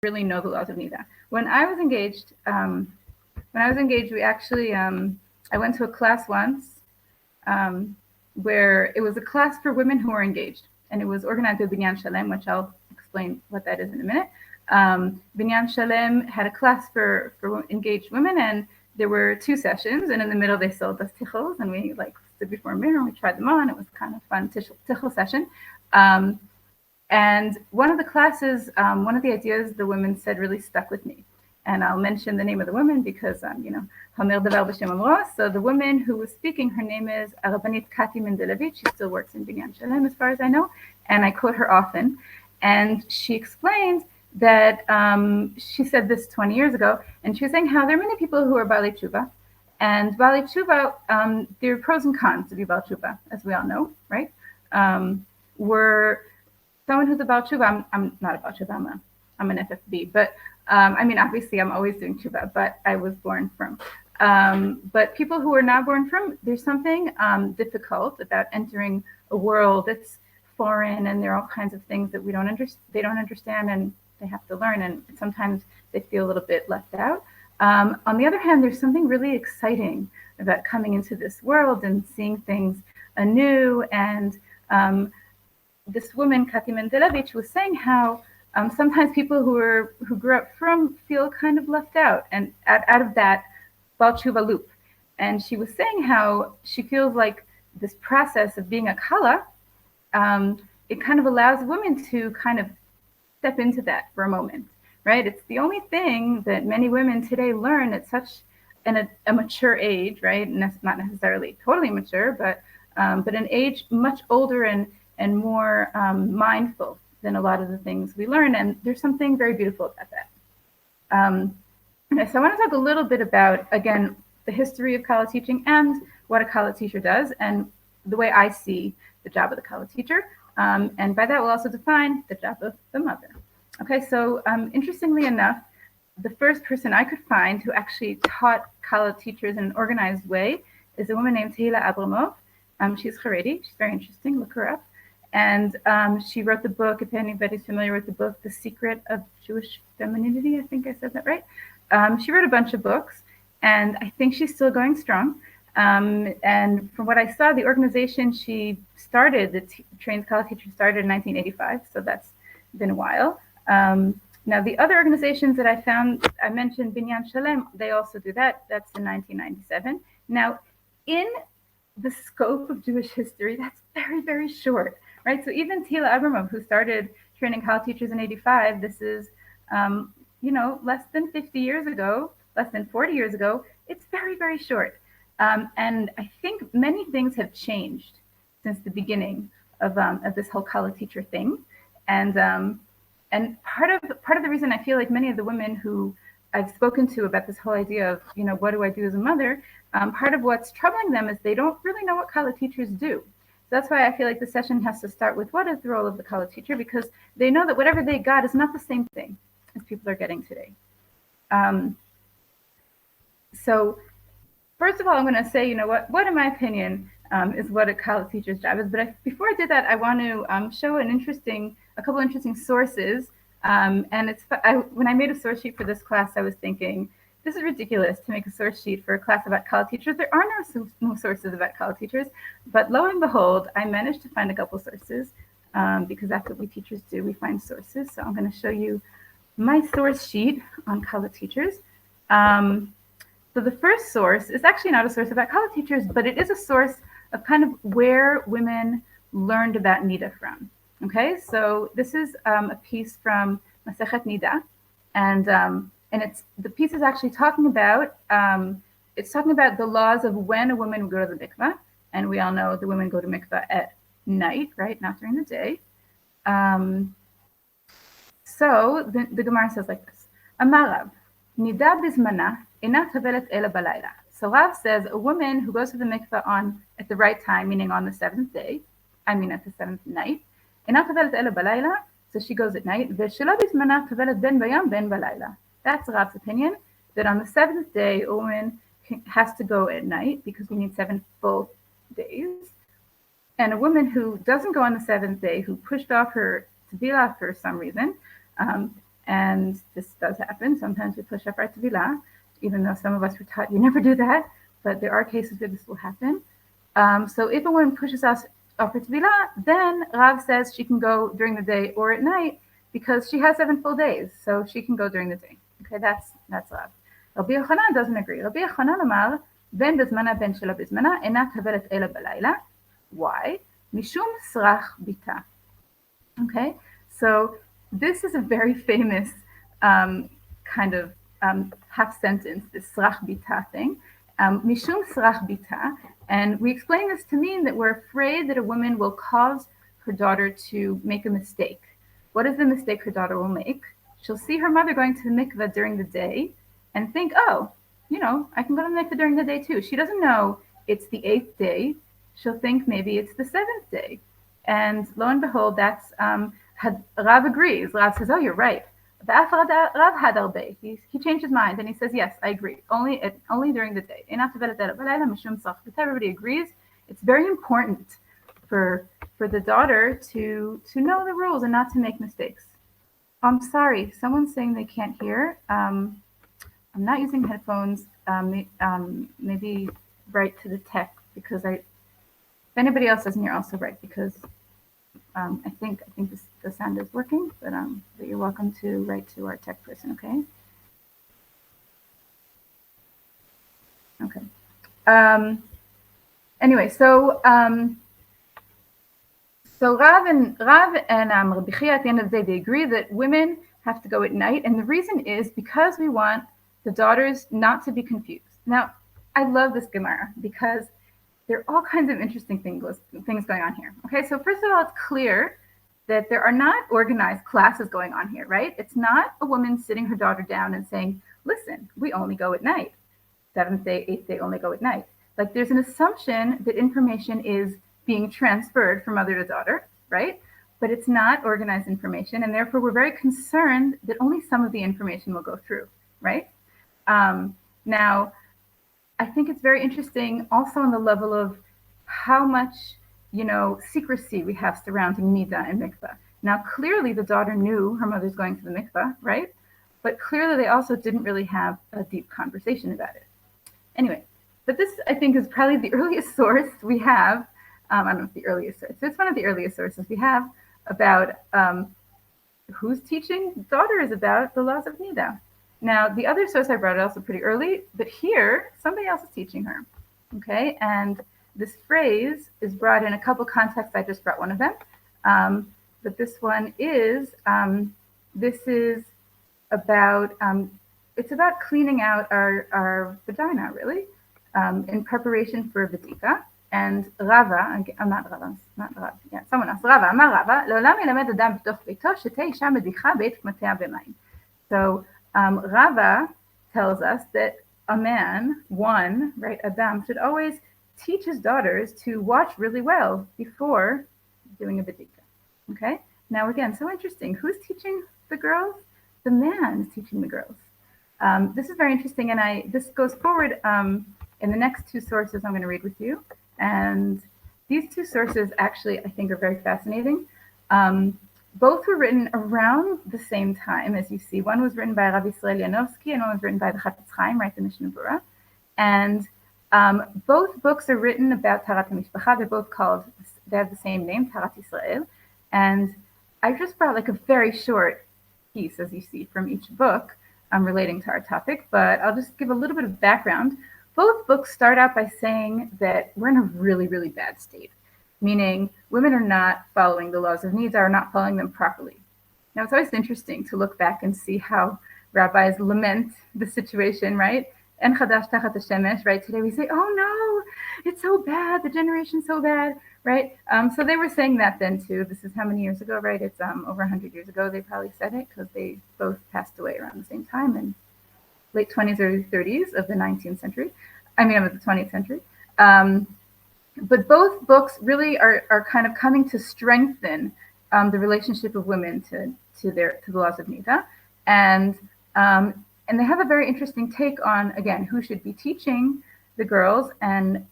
really know the laws of Nida. When I was engaged, we actually I went to a class once um, where it was a class for women who were engaged, and it was organized by Binyan Shalem, which I'll explain what that is in a minute. Binyan Shalem had a class for engaged women, and there were 2 sessions, and in the middle they sold us tichels, and we like stood before a mirror and we tried them on. It was kind of fun tichel session. Um, and one of the classes, one of the ideas the women said really stuck with me. And I'll mention the name of the woman because, Hamer Devar B'Shem Amro. So the woman who was speaking, her name is Rabbanit Kati Mendelevich. She still works in Binyan Shalem, as far as I know. And I quote her often. And she explained that she said this 20 years ago. And she was saying how there are many people who are Baalei Tshuva. And Baalei Tshuva, there are pros and cons to be Baal Tshuva, as we all know, right? We're someone who's about tshuva. I'm not about tshuva. I'm an FFB, but I mean, obviously, I'm always doing tshuva. But I was born from. But people who are not born from, there's something difficult about entering a world that's foreign, and there are all kinds of things that they don't understand, and they have to learn, and sometimes they feel a little bit left out. On the other hand, there's something really exciting about coming into this world and seeing things anew, and this woman, Kati Mendelevich, was saying how sometimes people who grew up from feel kind of left out and out of that Baal Tshuva loop. And she was saying how she feels like this process of being a Kallah, it kind of allows women to kind of step into that for a moment, right? It's the only thing that many women today learn at such a mature age, right? And that's not necessarily totally mature, but an age much older and more mindful than a lot of the things we learn. And there's something very beautiful about that. So I want to talk a little bit about, again, the history of Kallah teaching and what a Kallah teacher does and the way I see the job of the Kallah teacher. And by that, we'll also define the job of the mother. Okay, so interestingly enough, the first person I could find who actually taught Kallah teachers in an organized way is a woman named Tehila Abramov. She's Haredi. She's very interesting. Look her up. And she wrote the book, if anybody's familiar with the book, The Secret of Jewish Femininity. I think I said that right. She wrote a bunch of books, and I think she's still going strong. And from what I saw, the organization she started, the Trained Kallah Teacher, started in 1985, so that's been a while. Now, the other organizations that I found, I mentioned Binyan Shalem, they also do that. That's in 1997. Now, in the scope of Jewish history, that's very, very short, right? So even Tehila Abramov, who started training Kallah teachers in 85, this is, less than 50 years ago, less than 40 years ago. It's very, very short. And I think many things have changed since the beginning of this whole Kallah teacher thing. And part of the reason I feel like many of the women who I've spoken to about this whole idea of, what do I do as a mother? Part of what's troubling them is they don't really know what Kallah teachers do. So that's why I feel like the session has to start with what is the role of the Kallah teacher, because they know that whatever they got is not the same thing as people are getting today. So first of all, I'm going to say, what in my opinion is what a Kallah teacher's job is. But before I did that, I want to show a couple interesting sources. And when I made a source sheet for this class, I was thinking, this is ridiculous to make a source sheet for a class about Kallah teachers. There are no sources about Kallah teachers. But lo and behold, I managed to find a couple sources because that's what we teachers do. We find sources. So I'm going to show you my source sheet on Kallah teachers. So the first source is actually not a source about Kallah teachers, but it is a source of kind of where women learned about Nida from. Okay, so this is a piece from Masechet Nida, and the piece is actually talking about the laws of when a woman would go to the mikvah, and we all know the women go to mikvah at night, right, not during the day. So the Gemara says like this: Amar Rav, Nida bizmana ena tavelet ela balayla. So Rav says a woman who goes to the mikvah at the right time, meaning on the seventh day, at the seventh night, ena tavelet ela balayla. So she goes at night. Ve'shelo bizmana tavelet ben bayam ben balayla. That's Rav's opinion, that on the seventh day a woman has to go at night because we need 7 full days. And a woman who doesn't go on the seventh day, who pushed off her tevilah for some reason, and this does happen. Sometimes we push up our tevilah, even though some of us were taught you never do that, but there are cases where this will happen. So if a woman pushes us up her tevilah, then Rav says she can go during the day or at night because she has 7 full days, so she can go during the day. Okay, that's Rav. Rabbi Yochanan doesn't agree. Rabbi Yochanan אמר, בין בזמנה בין שלא בזמנה, אינה טובלת אלא בלילה. Why? משום סרח ביתה. Okay, so this is a very famous kind of half sentence, this srach bita thing. Mishum srach bita. And we explain this to mean that we're afraid that a woman will cause her daughter to make a mistake. What is the mistake her daughter will make? She'll see her mother going to the mikveh during the day and think, oh, I can go to the mikveh during the day too. She doesn't know it's the 8th day. She'll think maybe it's the 7th day. And lo and behold, that's Rav agrees. Rav says, oh, you're right. Rav had arbe. He changed his mind and he says, yes, I agree. Only during the day. Everybody agrees. It's very important for the daughter to know the rules and not to make mistakes. I'm sorry, someone's saying they can't hear. I'm not using headphones. Maybe write to the tech because if anybody else doesn't hear, also write because I think the sound is working, but you're welcome to write to our tech person, okay? Okay. Anyway, so Rav and Rabbi Chia, at the end of the day, they agree that women have to go at night, and the reason is because we want the daughters not to be confused. Now, I love this Gemara because there are all kinds of interesting things going on here. Okay, so first of all, it's clear that there are not organized classes going on here, right? It's not a woman sitting her daughter down and saying, listen, we only go at night. 7th day, 8th day, only go at night. Like there's an assumption that information is being transferred from mother to daughter, right? But it's not organized information, and therefore we're very concerned that only some of the information will go through, right? Now, I think it's very interesting also on the level of how much, secrecy we have surrounding Nida and mikveh. Now, clearly the daughter knew her mother's going to the mikveh, right? But clearly they also didn't really have a deep conversation about it. Anyway, but this, I think, is probably the earliest source we have. I don't know if the earliest source. It's one of the earliest sources we have about who's teaching daughters about the laws of Nida. Now, the other source I brought is also pretty early, but here, somebody else is teaching her, okay? And this phrase is brought in a couple contexts. I just brought one of them. But this one is, this is about, it's about cleaning out our vagina, really, in preparation for Vedika. And Rava, not Rava, yeah, someone else, Rava, אמר רבא, לעולם ילמד אדם בתוך ביתו שתהיה אישה מדיחה בעת קמטיה במים. So, Rava tells us that a man, right, Adam, should always teach his daughters to watch really well before doing a bedika. Okay? Now, again, so interesting. Who's teaching the girls? The man is teaching the girls. This is very interesting, and this goes forward in the next two sources I'm going to read with you. And these two sources actually, I think, are very fascinating. Both were written around the same time, as you see. One was written by Rabbi Israel Yanovsky, and one was written by the Chafetz Chaim, right, the Mishnah Berurah. And both books are written about Taharat HaMishpacha. They're both they have the same name, Taharat Israel. And I just brought like a very short piece, as you see, from each book relating to our topic, but I'll just give a little bit of background. Both books start out by saying that we're in a really, really bad state, meaning women are not following the laws of Nida, are not following them properly. Now, it's always interesting to look back and see how rabbis lament the situation, right? En chadash tachat hashemesh, right? Today we say, oh no, it's so bad, the generation's so bad, right? So they were saying that then too. This is how many years ago, right? It's over 100 years ago they probably said it, because they both passed away around the same time in late 20s, early 30s of the 19th century. Of the 20th century. But both books really are kind of coming to strengthen the relationship of women to the laws of Nida, and they have a very interesting take on, again, who should be teaching the girls, and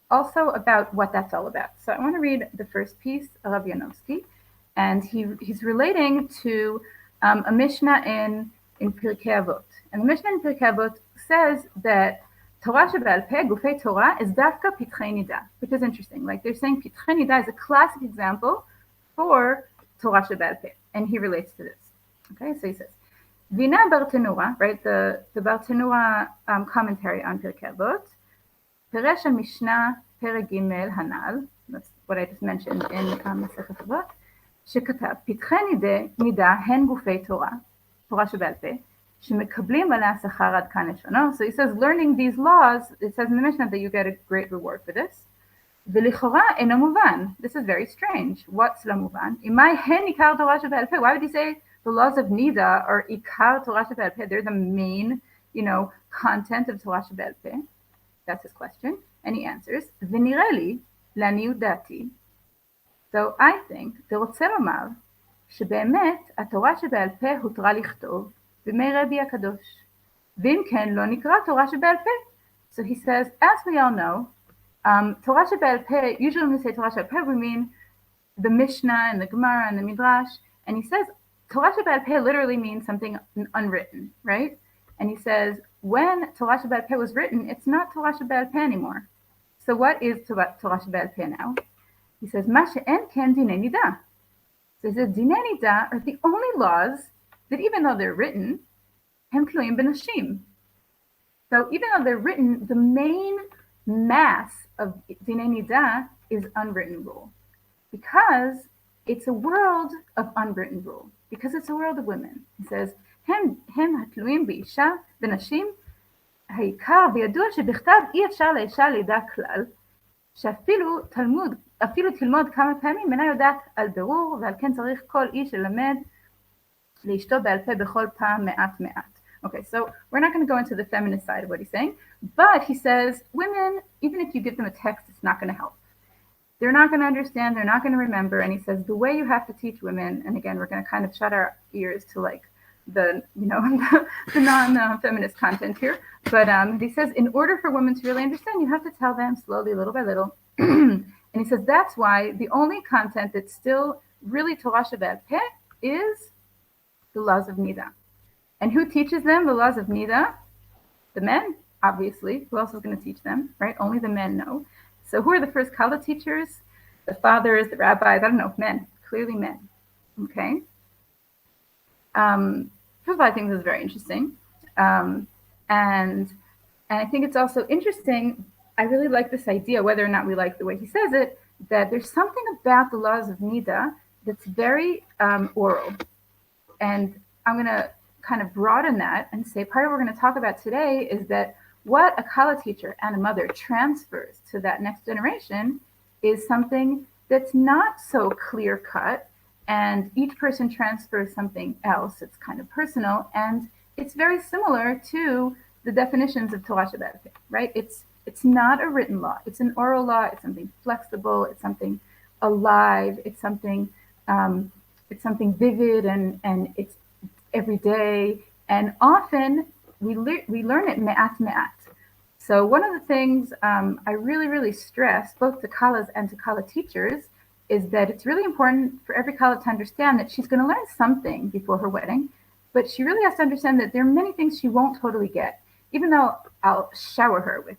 also about what that's all about. So I want to read the first piece of Yanovsky, and he's relating to a Mishnah in Pirkei Avot. And the Mishnah in Pirkei Avot says that Torah shebe'al peh, gufei Torah, is dafka pitchei nida, which is interesting. Like they're saying pitchei nida is a classic example for Torah shebe'al peh, and he relates to this. Okay, so he says, Vina Bartenura, right, the Bartenura commentary on Pirkei Avot, Peresh Mishnah Perek Gimel Hanal, that's what I just mentioned in Masechet Avot, שכתב, פתחי נידה הן גופי תורה, תורה שבעל פה, שמקבלים עליה שכר עד כאן לשונו. So he says, learning these laws, it says in the Mishnah that you get a great reward for this. ולכאורה אינו מובן. This is very strange. What's לא מובן? אם מה הן עיקר תורה שבעל פה? Why would he say the laws of Nida are עיקר תורה שבעל פה? They're the main, content of תורה שבעל פה. That's his question. And he answers, ונראה לי, לעניות דעתי, So I think, זה רוצה לומר, שבאמת התורה שבעל פה הותרה לכתוב בימי רבי הקדוש. ואם כן, לא נקרא תורה שבעל פה. So he says, as we all know, תורה שבעל פה, usually when we say תורה שבעל פה, we mean the Mishnah and the Gemara and the Midrash. And he says, תורה שבעל פה literally means something unwritten, right? And he says, when Torah שבעל פה was written, it's not Torah שבעל פה anymore. So what is Torah שבעל פה now? He says, מה שאין כן דיני נידה. So he says, דיני נידה are the only laws that even though they're written, הם תלויים בנשים. So even though they're written, the main mass of דיני נידה is unwritten rule. Because it's a world of unwritten rule. Because it's a world of women. He says, הם התלויים באישה, בנשים, העיקר וידוע שבכתב אי אפשר לאישה לידה כלל, שאפילו תלמוד כמה פעמים אינה יודעת על ברור, ועל כן צריך כל איש ללמד לאשתו בעל פה בכל פעם מעט מעט. Okay, so we're not going to go into the feminist side of what he's saying, but he says women, even if you give them a text, it's not going to help. They're not going to understand, they're not going to remember, and he says the way you have to teach women, and again, we're going to kind of shut our ears to like the non-feminist content here, but he says in order for women to really understand, you have to tell them slowly, little by little. And he says that's why the only content that's still really Torah shebe'al peh is the laws of Nida. And who teaches them the laws of Nida? The men, obviously. Who else is going to teach them, right? Only the men know. So who are the first Kallah teachers? The fathers, the rabbis, I don't know, men. Clearly men. Okay? First of all, I think this is very interesting. And I think it's also interesting, I really like this idea, whether or not we like the way he says it, that there's something about the laws of Nida that's very oral. And I'm going to kind of broaden that and say part of what we're going to talk about today is that what a Kallah teacher and a mother transfers to that next generation is something that's not so clear cut, and each person transfers something else. It's kind of personal, and it's very similar to the definitions of Torah shebe'al peh, right? It's not a written law. It's an oral law. It's something flexible. It's something alive. It's something vivid, and it's every day. And often we learn it me'at me'at. So one of the things I really, really stress, both to Kallahs and to Kallah teachers, is that it's really important for every Kallah to understand that she's going to learn something before her wedding, but she really has to understand that there are many things she won't totally get, even though I'll shower her with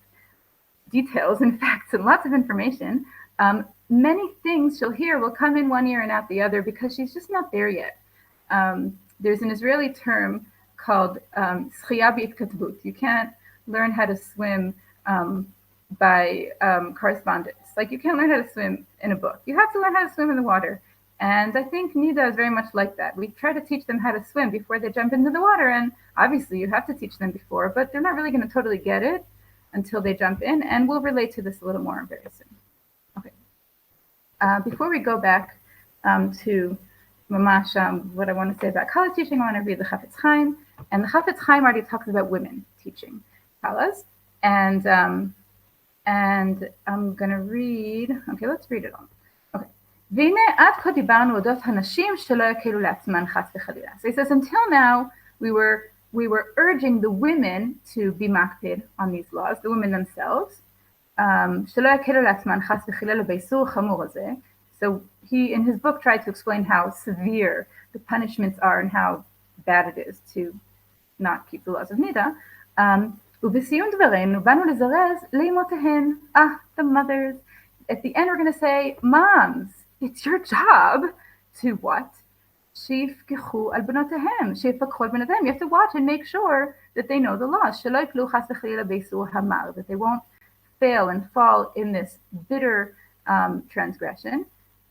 details and facts and lots of information. Many things she'll hear will come in one ear and out the other because she's just not there yet. There's an Israeli term called schia b'itkatvut. You can't learn how to swim by correspondence. Like you can't learn how to swim in a book. You have to learn how to swim in the water. And I think Nida is very much like that. We try to teach them how to swim before they jump into the water. And obviously you have to teach them before, but they're not really going to totally get it until they jump in. And we'll relate to this a little more very soon. Okay. Before we go back to Mamash, what I want to say about Kallah teaching, I want to read the Chafetz Chaim. And the Chafetz Chaim already talks about women teaching Kallahs. And I'm going to read, okay, let's read it all. Okay. והנה עד כה דיברנו אודות הנשים שלא יקלו לעצמן חס וחלילה. So he says, until now, we were urging the women to be makpid on these laws, the women themselves. שלא יקלו לעצמן חס וחלילה באיסור חמור הזה. So he, in his book, tried to explain how severe the punishments are and how bad it is to not keep the laws of Nida. ובסיום דברינו באנו לזרז לאמותיהן. The mothers. At the end we're going to say, moms, it's your job to what? שיפקחו על בנותיהם, שיפקחו על בנותיהם. You have to watch and make sure that they know the laws. שלא יפלו חס וחלילה באיסור המר, that they won't fail and fall in this bitter transgression.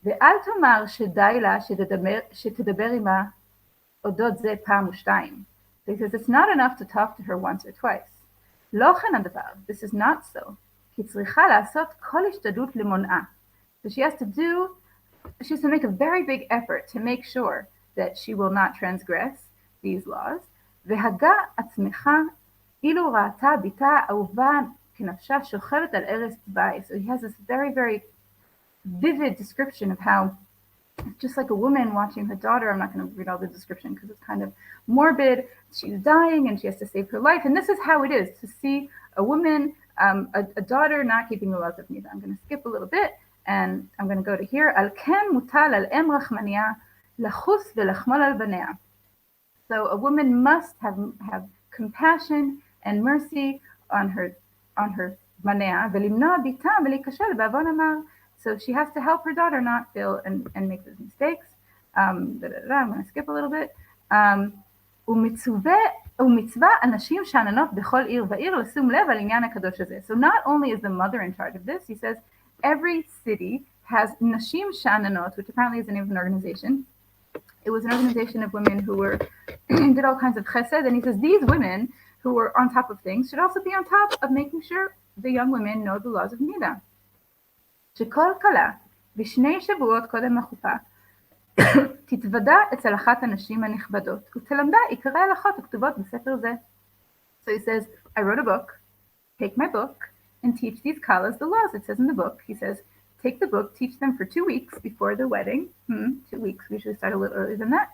ואל תאמר שדי לה שתדבר עמה אודות זה פעם ושתיים. Because it's not enough to talk to her once or twice. לא כן הדבר, this is not so. כי צריכה לעשות כל השתדלות למונעה. So she has to make a very big effort to make sure that she will not transgress these laws. והגה עצמך אילו ראתה ביתה אהובה כנפשה שוכבת על ערש דווי. So he has this very, very vivid description of how, just like a woman watching her daughter, I'm not going to read all the description because it's kind of morbid, she's dying and she has to save her life. And this is how it is to see a woman, a daughter not keeping the laws of Nida. I'm going to skip a little bit and I'm going to go to here. על כן מוטל על אם רחמניה לחוס ולחמול על בניה. So a woman must have compassion and mercy on her בניה ולמנוע ביתה ולהיכשל בעוון המר. So she has to help her daughter not fail and make those mistakes. I'm going to skip a little bit. ומצווה אנשים שאננות בכל עיר ועיר לשום לב על עניין הקדוש הזה. So not only is the mother in charge of this, he says every city has נשים שאננות, which apparently is the name of an organization. It was an organization of women who did all kinds of chesed, and he says these women who were on top of things should also be on top of making sure the young women know the laws of Nida. שכל כלה בשני שבועות קודם החופה תתוודע אצל אחת הנשים הנכבדות ותלמדה עיקרי ההלכות הכתובות בספר זה. So he says, I wrote a book, take my book and teach these Kallahs the laws. It says in the book, he says, take the book, teach them for 2 weeks before the wedding. 2 weeks, we usually start a little earlier than that.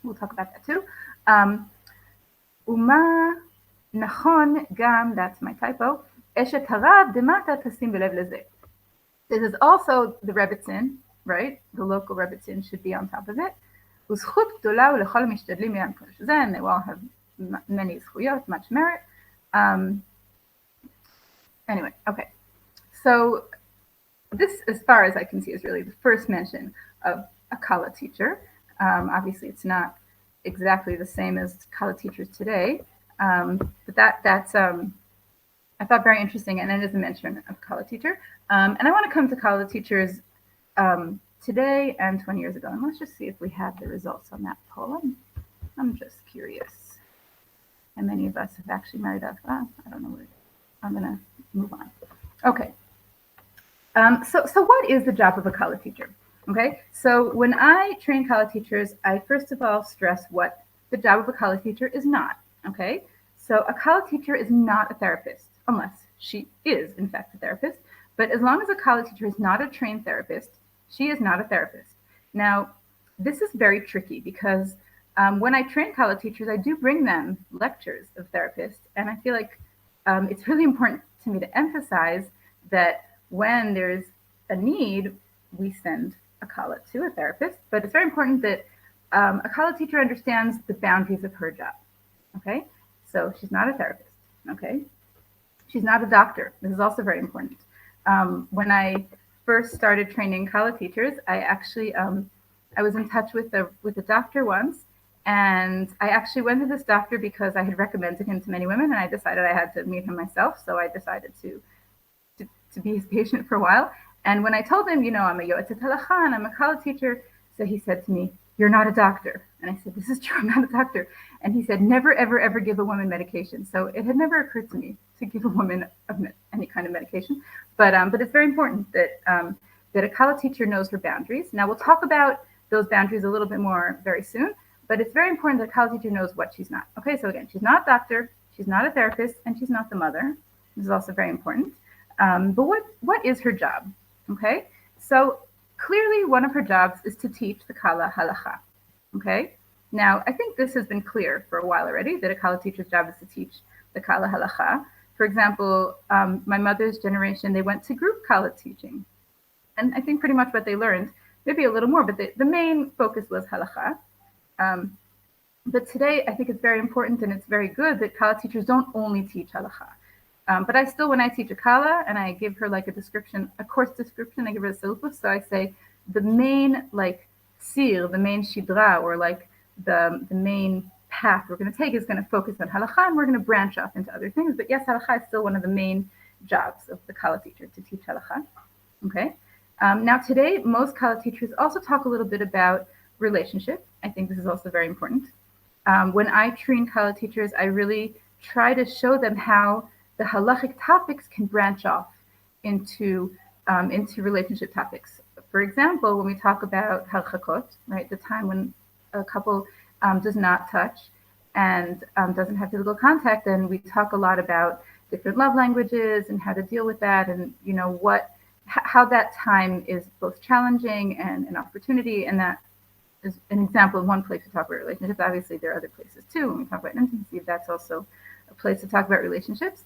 We'll talk about that too. ומה נכון גם, that's my typo, אשת הרב דמטה תשים בלב לזה. This is also the Rebbitzin, right? The local Rebbitzin should be on top of it. וזכות גדולה ולכל המשתדלים לעניין קודש זה, and they all have many זכויות, much merit. Anyway, okay. So this, as far as I can see, is really the first mention of a Kallah teacher. Obviously, it's not exactly the same as Kallah teachers today, but that's I thought very interesting, and it is a mention of Kallah teacher. And I want to come to Kallah teachers today and 20 years ago, and let's just see if we have the results on that poll. I'm just curious how many of us have actually married off. I don't know where. I'm going to move on. Okay. So what is the job of a Kallah teacher? Okay, so when I train Kallah teachers, I first of all stress what the job of a Kallah teacher is not. Okay, so a Kallah teacher is not a therapist, unless she is in fact a therapist. But as long as a Kallah teacher is not a trained therapist, she is not a therapist. Now, this is very tricky because when I train Kallah teachers, I do bring them lectures of therapists, and I feel like it's really important to me to emphasize that when there's a need, we send a Kallah to a therapist, but it's very important that a Kallah teacher understands the boundaries of her job. Okay, so she's not a therapist. Okay, she's not a doctor. This is also very important. When I first started training Kallah teachers, I actually I was in touch with a doctor once, and I actually went to this doctor because I had recommended him to many women, and I decided I had to meet him myself. So I decided to be his patient for a while. And when I told him, I'm a yoetzet halakha and I'm a Kallah teacher, so he said to me, "You're not a doctor." And I said, "This is true, I'm not a doctor." And he said, "Never, ever, ever give a woman medication." So it had never occurred to me to give a woman any kind of medication. But it's very important that a Kallah teacher knows her boundaries. Now we'll talk about those boundaries a little bit more very soon. But it's very important that a Kallah teacher knows what she's not. Okay, so again, she's not a doctor, she's not a therapist, and she's not the mother. This is also very important. But what is her job? Okay, so clearly one of her jobs is to teach the Kallah halakha. Okay, now I think this has been clear for a while already, that a Kallah teacher's job is to teach the Kallah halakha. For example, my mother's generation, they went to group Kallah teaching. And I think pretty much what they learned, maybe a little more, but the main focus was halakha. But today, I think it's very important and it's very good that Kallah teachers don't only teach halacha. But I still, when I teach a Kallah and I give her like a description, a course description, I give her a syllabus. So I say the main like sir, the main shidra, or like the main path we're going to take is going to focus on halacha, and we're going to branch off into other things. But yes, halacha is still one of the main jobs of the Kallah teacher, to teach halacha. Okay. Now today, most Kallah teachers also talk a little bit about relationship. I think this is also very important. When I train Kallah teachers, I really try to show them how the halachic topics can branch off into relationship topics. For example, when we talk about halachot, right, the time when a couple does not touch and doesn't have physical contact, then we talk a lot about different love languages and how to deal with that, and how that time is both challenging and an opportunity, and that is an example of one place to talk about relationships. Obviously, there are other places too. When we talk about intimacy, that's also a place to talk about relationships.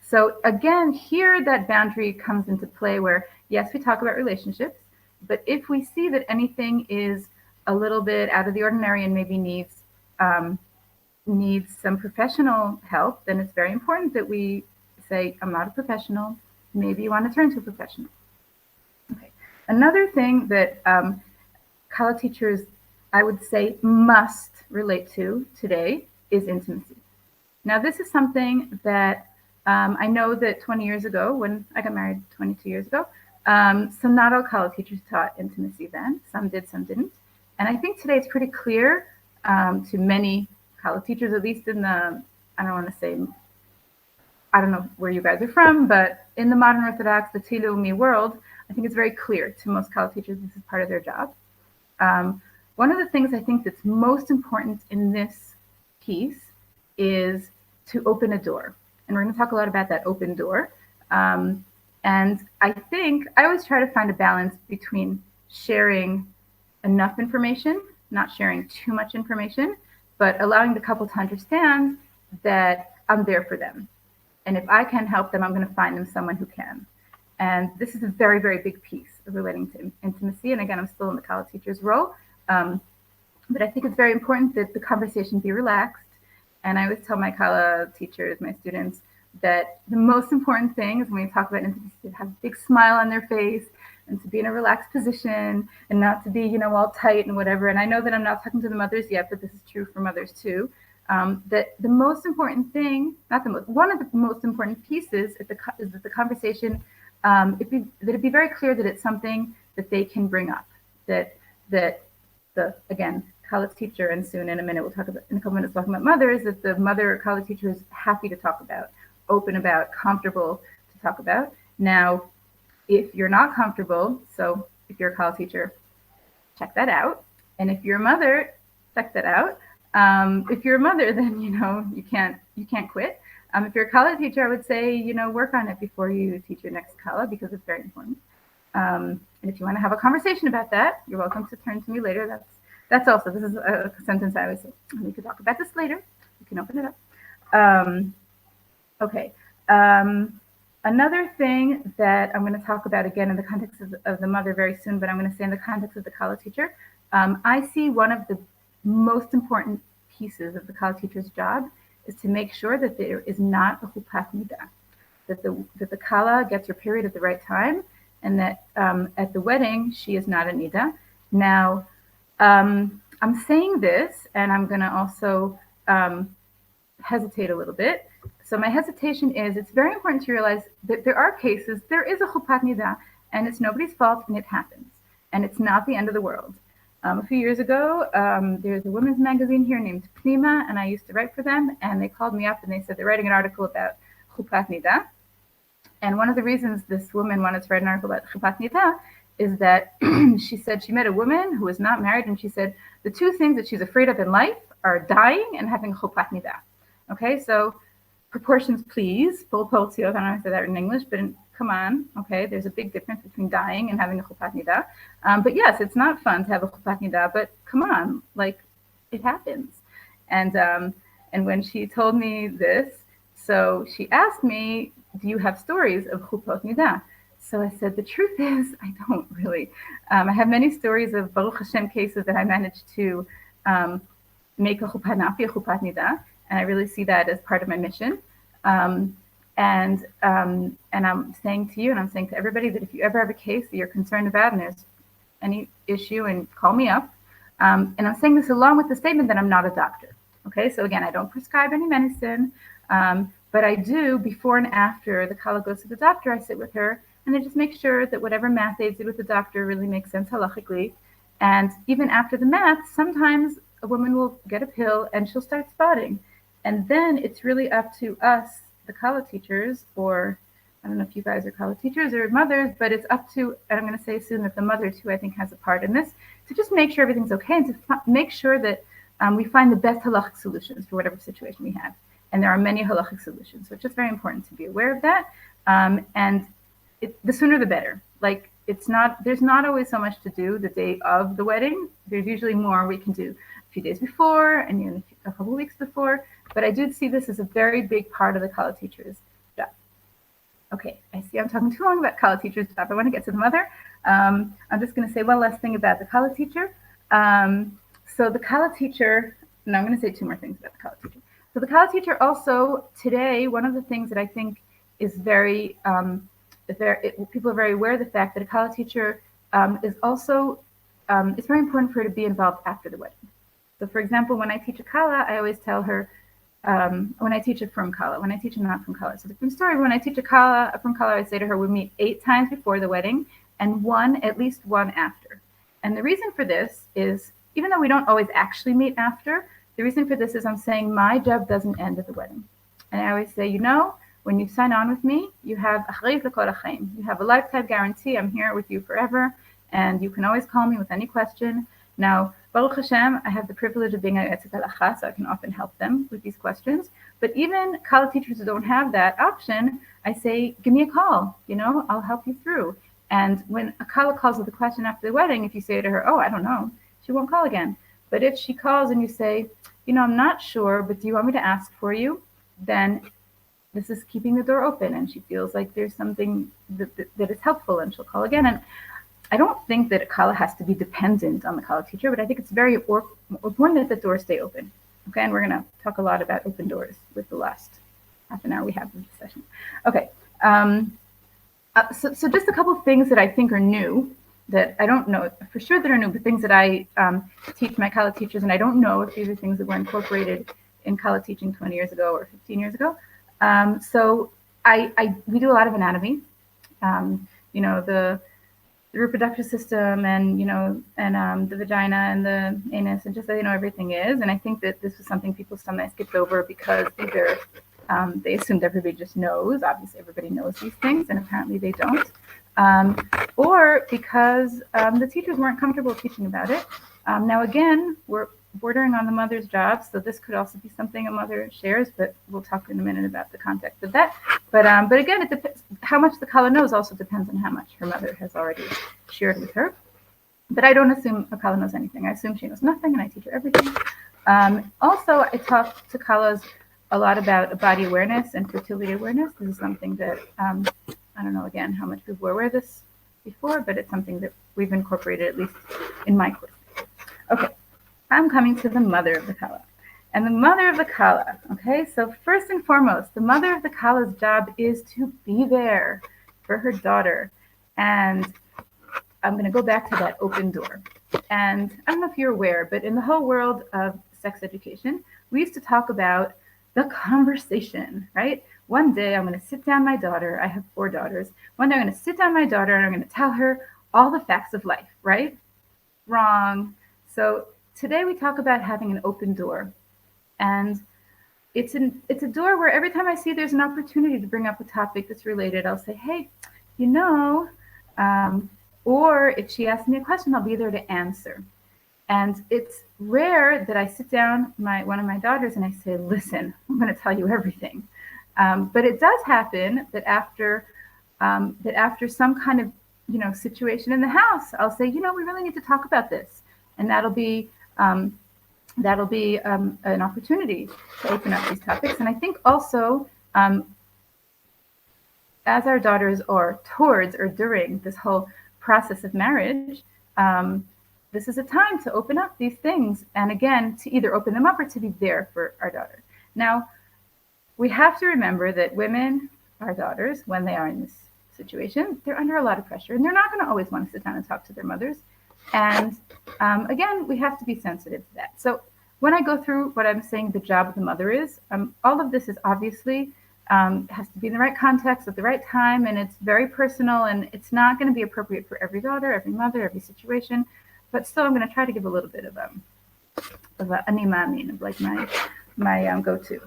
So again, here that boundary comes into play where, yes, we talk about relationships, but if we see that anything is a little bit out of the ordinary and maybe needs some professional help, then it's very important that we say, I'm not a professional. Maybe you want to turn to a professional. Okay. Another thing that Kallah teachers, I would say, must relate to today is intimacy. Now, this is something that I know that 20 years ago, when I got married 22 years ago, so not all Kallah teachers taught intimacy then. Some did, some didn't. And I think today it's pretty clear to many Kallah teachers, at least in the, I don't want to say, I don't know where you guys are from, but in the modern Orthodox, the Tilumi world, I think it's very clear to most Kallah teachers this is part of their job. One of the things I think that's most important in this piece is to open a door. And we're going to talk a lot about that open door. And I think I always try to find a balance between sharing enough information, not sharing too much information, but allowing the couple to understand that I'm there for them. And if I can help them, I'm going to find them someone who can. And this is a very, very big piece of relating to intimacy. And again, I'm still in the Kallah teacher's role. But I think it's very important that the conversation be relaxed. And I always tell my Kallah teachers, my students, that the most important thing is when we talk about intimacy, to have a big smile on their face and to be in a relaxed position and not to be, all tight and whatever. And I know that I'm not talking to the mothers yet, but this is true for mothers too. That the most important thing, one of the most important pieces is that the conversation, it'd be very clear that it's something that they can bring up. That again, Kallah's teacher, and soon in a minute in a couple minutes talking about mothers, that the mother or Kallah teacher is happy to talk about, open about, comfortable to talk about. Now, if you're not comfortable, so if you're a Kallah teacher, check that out. And if you're a mother, check that out. If you're a mother, then you can't quit. If you're a Kallah teacher, I would say work on it before you teach your next Kallah, because it's very important. And if you want to have a conversation about that, you're welcome to turn to me later. This is a sentence I always say. We could talk about this later. You can open it up. Okay. Another thing that I'm going to talk about again in the context of the mother very soon, but I'm going to say in the context of the Kallah teacher, I see one of the most important pieces of the Kallah teacher's job is to make sure that there is not a chupat nida, that the Kallah gets her period at the right time, and that at the wedding she is not a nida. Now, I'm saying this, and I'm going to also hesitate a little bit. So my hesitation is, it's very important to realize that there are cases, there is a chupat nida, and it's nobody's fault, and it happens, and it's not the end of the world. A few years ago, there's a women's magazine here named Pnima, and I used to write for them, and they called me up and they said they're writing an article about chupat nida. And one of the reasons this woman wanted to write an article about chupat nida is that she said she met a woman who was not married, and she said the two things that she's afraid of in life are dying and having chupat nida. Okay, so proportions, please. I don't know how to say that in English, but come on, okay? There's a big difference between dying and having a chupat nida. But yes, it's not fun to have a chupat nida, but come on, like, it happens. And when she told me this, so she asked me, do you have stories of chupat nida? So I said, the truth is, I don't really. I have many stories of Baruch Hashem cases that I managed to make a chuppah not be a chuppah nida, and I really see that as part of my mission. And I'm saying to you, and I'm saying to everybody, that if you ever have a case that you're concerned about and there's any issue, and call me up. And I'm saying this along with the statement that I'm not a doctor. Okay, so again, I don't prescribe any medicine, but I do, before and after the Kallah goes to the doctor, I sit with her and I just make sure that whatever math they did with the doctor really makes sense halachically. And even after the math, sometimes a woman will get a pill and she'll start spotting. And then it's really up to us, the Kallah teachers, or I don't know if you guys are Kallah teachers or mothers, but it's up to, and I'm going to say soon that the mother too, I think, has a part in this, to just make sure everything's okay and to make sure that we find the best halachic solutions for whatever situation we have. And there are many halachic solutions, so it's just very important to be aware of that. And the sooner the better. Like, there's not always so much to do the day of the wedding. There's usually more we can do a few days before and even a couple of weeks before. But I do see this as a very big part of the Kallah teacher's job. Okay, I see I'm talking too long about Kallah teacher's job. I want to get to the mother. I'm just going to say one last thing about the Kallah teacher. So the Kallah teacher, and I'm going to say two more things about the Kallah teacher. So the Kallah teacher also, today, one of the things that I think is very, people are very aware of the fact that a Kallah teacher is also, it's very important for her to be involved after the wedding. So for example, when I teach a Kallah, I always tell her, when I teach a from Kallah, when I teach a not from Kallah. So the from story, when I teach a from Kallah, I say to her, we meet 8 times before the wedding and at least one after. And the reason for this is, even though we don't always actually meet after, the reason for this is I'm saying my job doesn't end at the wedding. And I always say, when you sign on with me, you have a lifetime guarantee. I'm here with you forever, and you can always call me with any question. Now, Baruch Hashem, I have the privilege of being a Kallah, so I can often help them with these questions. But even Kallah teachers who don't have that option, I say, give me a call. I'll help you through. And when a Kallah calls with a question after the wedding, if you say to her, oh, I don't know, she won't call again. But if she calls and you say, I'm not sure, but do you want me to ask for you? Then this is keeping the door open, and she feels like there's something that is helpful, and she'll call again. And I don't think that a Kallah has to be dependent on the Kallah teacher, but I think it's very important that the doors stay open. Okay, and we're going to talk a lot about open doors with the last half an hour we have in this session. Okay, so just a couple of things that I think are new, that I don't know for sure that are new, but things that I teach my Kallah teachers, and I don't know if these are things that were incorporated in Kallah teaching 20 years ago or 15 years ago. So we do a lot of anatomy, the reproductive system, and the vagina and the anus, and just so everything is. And I think that this was something people sometimes skipped over because either they assumed everybody just knows. Obviously, everybody knows these things, and apparently they don't. Or because the teachers weren't comfortable teaching about it. Now, again, we're bordering on the mother's job, so this could also be something a mother shares, but we'll talk in a minute about the context of that. But again, it depends. How much the Kallah knows also depends on how much her mother has already shared with her. But I don't assume a Kallah knows anything. I assume she knows nothing, and I teach her everything. Also, I talk to Kallahs a lot about body awareness and fertility awareness. This is something that I don't know, again, how much people were aware of this before, but it's something that we've incorporated, at least in my course. Okay, I'm coming to the mother of the Kallah. And the mother of the Kallah, okay, so first and foremost, the mother of the Kallah's job is to be there for her daughter. And I'm going to go back to that open door. And I don't know if you're aware, but in the whole world of sex education, we used to talk about the conversation, right? One day I'm going to sit down my daughter. I have 4 daughters. One day I'm going to sit down my daughter and I'm going to tell her all the facts of life, right? Wrong. So today we talk about having an open door. And it's a door where every time I see there's an opportunity to bring up a topic that's related, I'll say, hey, or if she asks me a question, I'll be there to answer. And it's rare that I sit down one of my daughters and I say, listen, I'm going to tell you everything. But it does happen that after some kind of situation in the house, I'll say, we really need to talk about this, and that'll be an opportunity to open up these topics. And I think also, as our daughters are towards or during this whole process of marriage, this is a time to open up these things. And again, to either open them up or to be there for our daughter. Now, we have to remember that women, our daughters, when they are in this situation, they're under a lot of pressure and they're not going to always want to sit down and talk to their mothers. And again, we have to be sensitive to that. So when I go through what I'm saying the job of the mother is, all of this is obviously has to be in the right context at the right time, and it's very personal, and it's not going to be appropriate for every daughter, every mother, every situation. But still, I'm going to try to give a little bit of ani ma'amin, of like my go-to.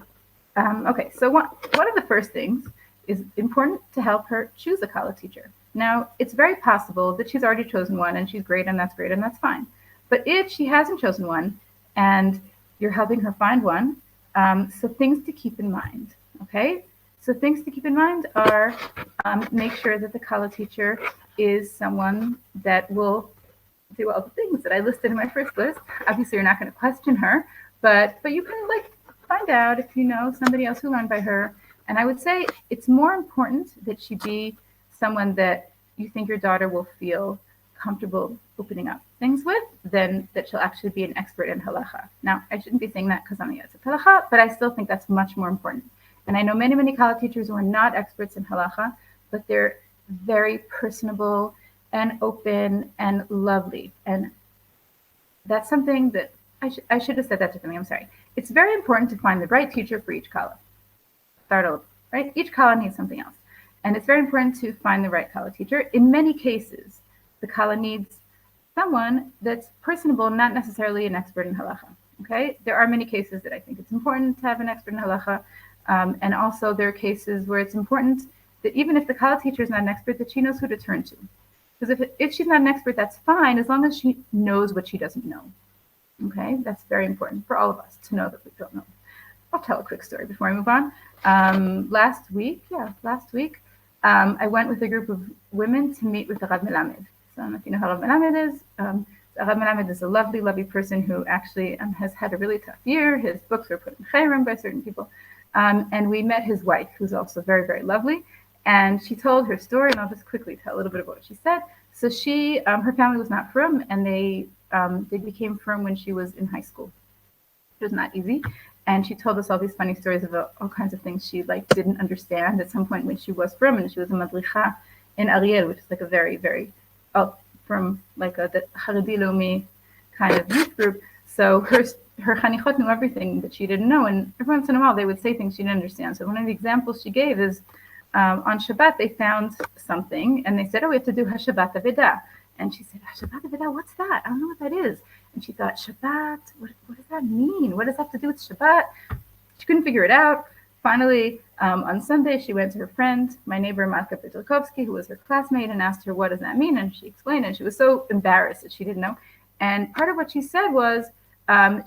Okay, so one of the first things is important to help her choose a Kallah teacher. Now, it's very possible that she's already chosen one and she's great and that's fine. But if she hasn't chosen one and you're helping her find one, so things to keep in mind, okay? So things to keep in mind are make sure that the Kallah teacher is someone that will do all the things that I listed in my first list. Obviously, you're not going to question her, but you can like find out if you know somebody else who learned by her. And I would say it's more important that she be someone that you think your daughter will feel comfortable opening up things with than that she'll actually be an expert in halacha. Now, I shouldn't be saying that because I'm a yotze halacha, but I still think that's much more important. And I know many, many Kallah teachers who are not experts in halacha, but they're very personable and open and lovely. And that's something that I should have said that differently. I'm sorry. It's very important to find the right teacher for each Kallah. Start over, right? Each Kallah needs something else. And it's very important to find the right Kallah teacher. In many cases, the Kallah needs someone that's personable, not necessarily an expert in halacha. Okay? There are many cases that I think it's important to have an expert in halacha. And also there are cases where it's important that even if the Kallah teacher is not an expert, that she knows who to turn to. Because if she's not an expert, that's fine, as long as she knows what she doesn't know. Okay? That's very important for all of us to know that we don't know. I'll tell a quick story before I move on. Last week, I went with a group of women to meet with the Rav Melamed. So I don't know if you know who Rav Melamed is. Rav Melamed is a lovely, lovely person who actually has had a really tough year. His books were put in chayrim by certain people. And we met his wife, who's also very, very lovely. And she told her story, and I'll just quickly tell a little bit about what she said. So she, her family was not frum, and they became frum when she was in high school. It was not easy. And she told us all these funny stories about all kinds of things she like didn't understand at some point when she was frum, and she was a madricha in Ariel, which is like a very, very from like the Haredi Leumi kind of youth group. So her chanichot knew everything that she didn't know, and every once in a while they would say things she didn't understand. So one of the examples she gave is on Shabbat they found something, and they said, "Oh, we have to do Hashabbat Avedah." And she said, "Hashabbat Avedah, what's that? I don't know what that is." And she thought, Shabbat, what does that mean? What does that have to do with Shabbat? She couldn't figure it out. Finally, on Sunday, she went to her friend, my neighbor, Matka Petrikovsky, who was her classmate, and asked her, what does that mean? And she explained, and she was so embarrassed that she didn't know. And part of what she said was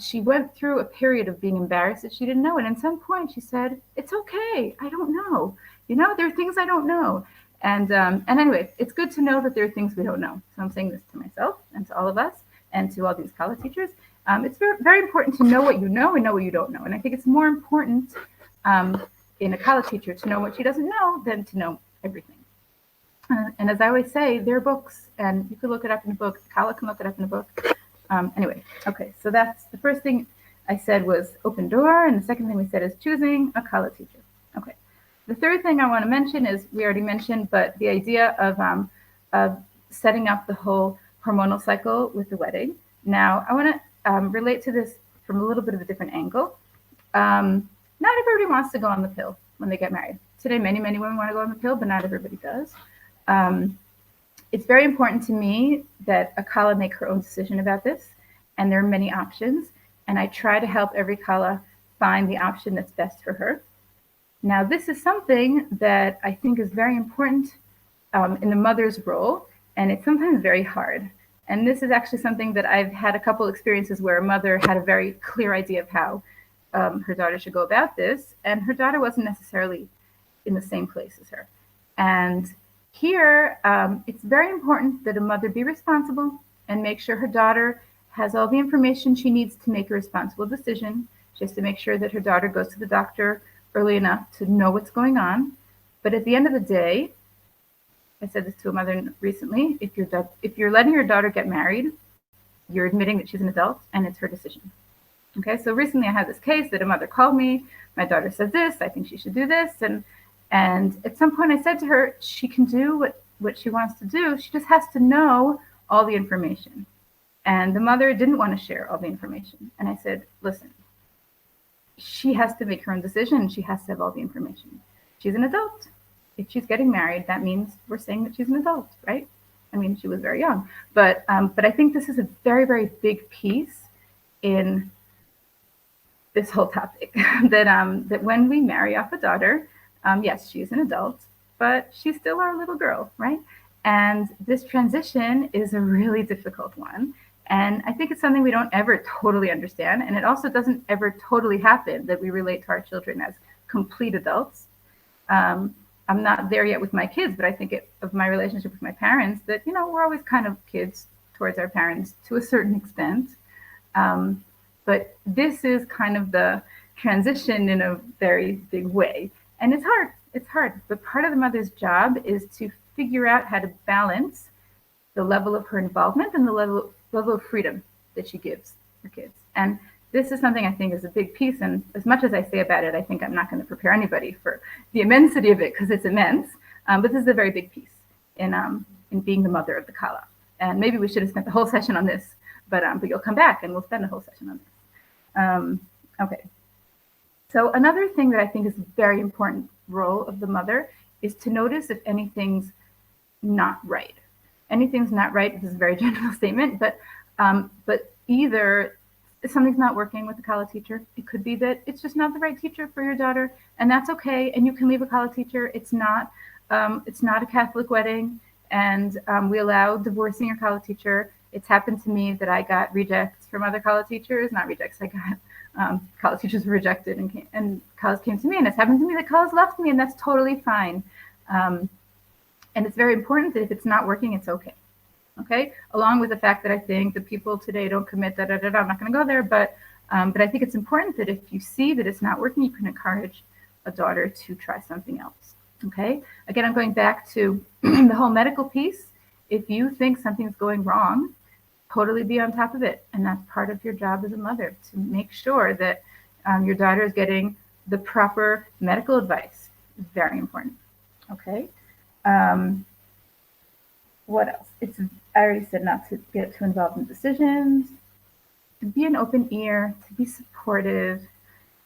she went through a period of being embarrassed that she didn't know. And at some point, she said, it's okay. I don't know. You know, there are things I don't know. And anyway, it's good to know that there are things we don't know. So I'm saying this to myself and to all of us and to all these Kallah teachers. It's very, very important to know what you know and know what you don't know. And I think it's more important in a Kallah teacher to know what she doesn't know than to know everything. And as I always say, there are books, and you can look it up in a book. Kallah can look it up in a book. Anyway, okay, so that's the first thing I said was open door, and the second thing we said is choosing a Kallah teacher. Okay. The third thing I want to mention is, we already mentioned, but the idea of setting up the whole hormonal cycle with the wedding. Now, I want to relate to this from a little bit of a different angle. Not everybody wants to go on the pill when they get married. Today, many, many women want to go on the pill, but not everybody does. It's very important to me that a Kallah make her own decision about this, and there are many options, and I try to help every Kallah find the option that's best for her. Now, this is something that I think is very important in the mother's role, and it's sometimes very hard. And this is actually something that I've had a couple experiences where a mother had a very clear idea of how her daughter should go about this, and her daughter wasn't necessarily in the same place as her. And here, it's very important that a mother be responsible and make sure her daughter has all the information she needs to make a responsible decision. She has to make sure that her daughter goes to the doctor early enough to know what's going on. But at the end of the day, I said this to a mother recently, if you're letting your daughter get married, you're admitting that she's an adult and it's her decision. Okay, so recently I had this case that a mother called me. My daughter said this. I think she should do this, and at some point I said to her, she can do what she wants to do. She just has to know all the information. And the mother didn't want to share all the information. And I said, listen, she has to make her own decision. She has to have all the information. She's an adult. If she's getting married, that means we're saying that she's an adult, right? I mean, she was very young, but I think this is a very, very big piece in this whole topic that when we marry off a daughter, yes, she's an adult, but she's still our little girl, right? And this transition is a really difficult one. And I think it's something we don't ever totally understand. And it also doesn't ever totally happen that we relate to our children as complete adults. I'm not there yet with my kids, but I think of my relationship with my parents that, we're always kind of kids towards our parents to a certain extent. But this is kind of the transition in a very big way. And it's hard. It's hard. But part of the mother's job is to figure out how to balance the level of her involvement and the level of freedom that she gives her kids. And this is something I think is a big piece. And as much as I say about it, I think I'm not going to prepare anybody for the immensity of it because it's immense. But this is a very big piece in being the mother of the Kallah. And maybe we should have spent the whole session on this, but you'll come back and we'll spend the whole session on this. Okay. So another thing that I think is a very important role of the mother is to notice if anything's not right. Anything's not right. This is a very general statement, but either something's not working with the Kallah teacher. It could be that it's just not the right teacher for your daughter, and that's okay. And you can leave a Kallah teacher. It's not a Catholic wedding, and we allow divorcing your Kallah teacher. It's happened to me that I got rejects from other Kallah teachers. Not rejects. I got Kallah teachers were rejected, and Kallahs came to me, and it's happened to me that Kallahs left me, and that's totally fine. And it's very important that if it's not working, it's okay. Okay, along with the fact that I think that people today don't commit. I'm not going to go there, but I think it's important that if you see that it's not working, you can encourage a daughter to try something else. Okay. Again, I'm going back to the whole medical piece. If you think something's going wrong, totally be on top of it, and that's part of your job as a mother to make sure that your daughter is getting the proper medical advice. Very important. Okay. What else? I already said not to get too involved in decisions, to be an open ear, to be supportive,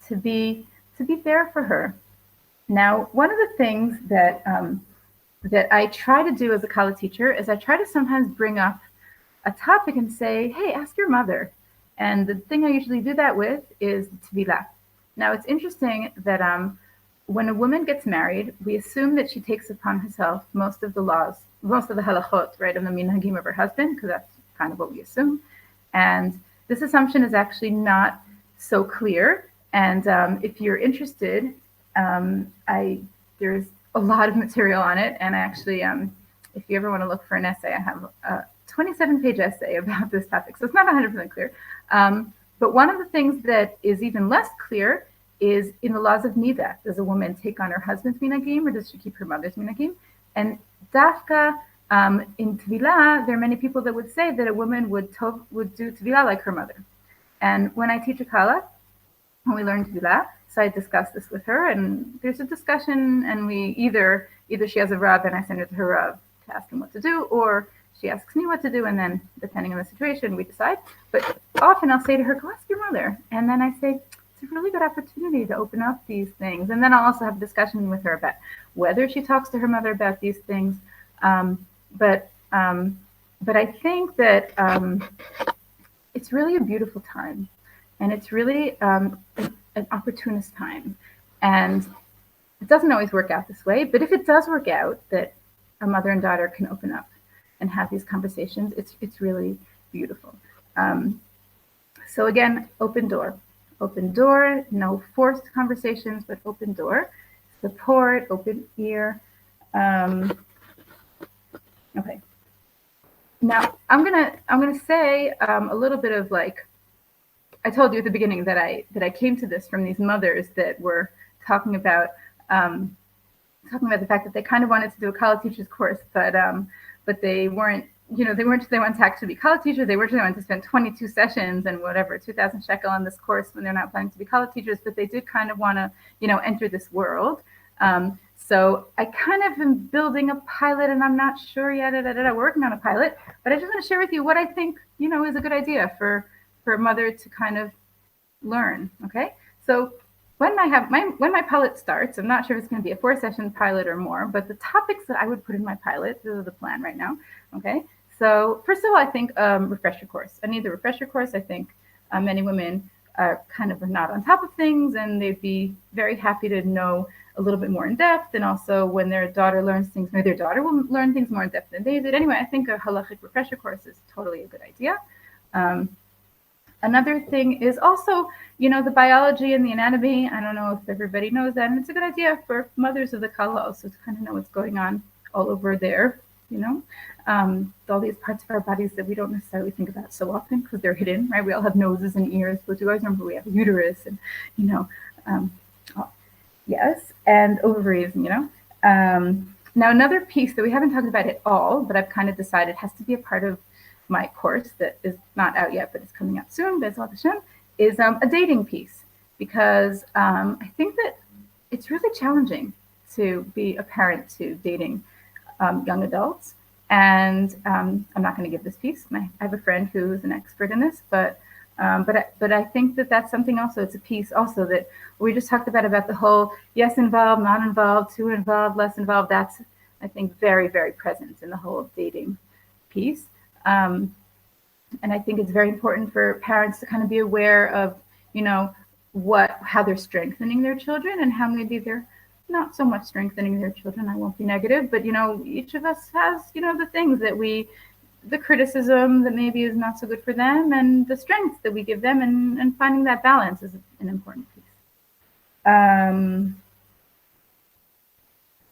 to be there for her. Now, one of the things that I try to do as a Kallah teacher is I try to sometimes bring up a topic and say, hey, ask your mother. And the thing I usually do that with is tevilah. Now, it's interesting that when a woman gets married, we assume that she takes upon herself most of the laws, most of the halachot, right, and the minhagim of her husband, because that's kind of what we assume. And this assumption is actually not so clear. And if you're interested, there's a lot of material on it. And I actually, if you ever want to look for an essay, I have a 27-page essay about this topic. So it's not 100% clear. But one of the things that is even less clear is in the laws of nida. Does a woman take on her husband's minhagim, or does she keep her mother's minhagim? And dafka in tevilah, there are many people that would say that a woman would do tevilah like her mother. And when I teach a Kallah, when we learn tevilah, so I discuss this with her, and there's a discussion, and we either she has a Rav and I send her to her Rav to ask him what to do, or she asks me what to do, and then depending on the situation, we decide. But often I'll say to her, go ask your mother. And then I say, it's a really good opportunity to open up these things. And then I'll also have a discussion with her about whether she talks to her mother about these things. But I think that it's really a beautiful time, and it's really an opportunist time. And it doesn't always work out this way, but if it does work out that a mother and daughter can open up and have these conversations, it's really beautiful. So again, open door, no forced conversations, but open door, support, open ear. Okay. Now I'm gonna say a little bit of like, I told you at the beginning that I came to this from these mothers that were talking about the fact that they kind of wanted to do a Kallah teacher's course, but they weren't they weren't they want to actually be Kallah teachers. They weren't they want to spend 22 sessions and whatever 2,000 shekel on this course when they're not planning to be Kallah teachers, but they did kind of want to enter this world. So I kind of am building a pilot, and I'm not sure yet. Working on a pilot, but I just want to share with you what I think is a good idea for a mother to kind of learn. Okay, so when my pilot starts, I'm not sure if it's going to be a 4-session pilot or more, but the topics that I would put in my pilot, this is the plan right now. Okay, so first of all, I think refresher course. I need the refresher course. I think many women are kind of not on top of things, and they'd be very happy to know a little bit more in depth. And also, when their daughter learns things, maybe their daughter will learn things more in depth than they did. Anyway, I think a halachic refresher course is totally a good idea. Another thing is also, the biology and the anatomy. I don't know if everybody knows that, and it's a good idea for mothers of the Kallah also to kind of know what's going on all over there. All these parts of our bodies that we don't necessarily think about so often because they're hidden, right? We all have noses and ears, but you guys remember we have a uterus and, yes, and ovaries, Now, another piece that we haven't talked about at all, but I've kind of decided has to be a part of my course that is not out yet, but it's coming out soon, Bezrat Hashem, is a dating piece, because I think that it's really challenging to be a parent to dating young adults. And I'm not going to give this piece. I have a friend who's an expert in this, but I think that that's something also. It's a piece also that we just talked about the whole yes involved, not involved, too involved, less involved. That's, I think, very, very present in the whole dating piece. And I think it's very important for parents to kind of be aware of, how they're strengthening their children and how maybe they're not so much strengthening their children. I won't be negative, but each of us has the things that the criticism that maybe is not so good for them, and the strengths that we give them, and finding that balance is an important piece.